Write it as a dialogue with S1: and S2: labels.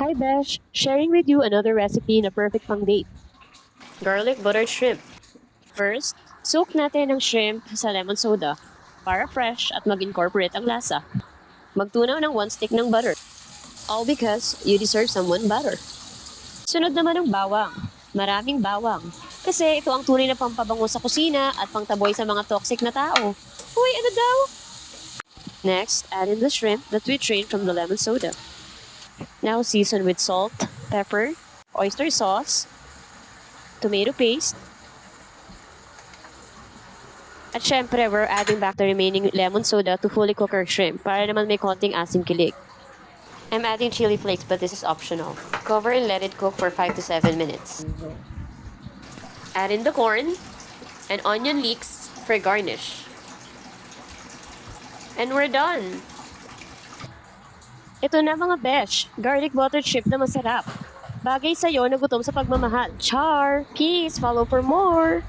S1: Hi Besh, sharing with you another recipe na perfect pang date. Garlic buttered shrimp. First, soak natin ang shrimp sa lemon soda para fresh at mag-incorporate ang lasa. Magtunaw ng 1 stick ng butter. All because you deserve someone butter. Sunod naman ang bawang. Maraming bawang. Kasi ito ang tunay na pampabango sa kusina at pangtaboy sa mga toxic na tao. Uy, ano daw? Next, add in the shrimp that we drained from the lemon soda. Now season with salt, pepper, oyster sauce, tomato paste, at syempre, we're adding back the remaining lemon soda to fully cook our shrimp para naman may konting asim kilig. I'm adding chili flakes but this is optional. Cover and let it cook for 5 to 7 minutes. Add in the corn and onion leeks for garnish. And we're done! Ito na mga besh, garlic buttered shrimp na masarap. Bagay sa'yo na gutom sa pagmamahal. Char! Peace! Follow for more!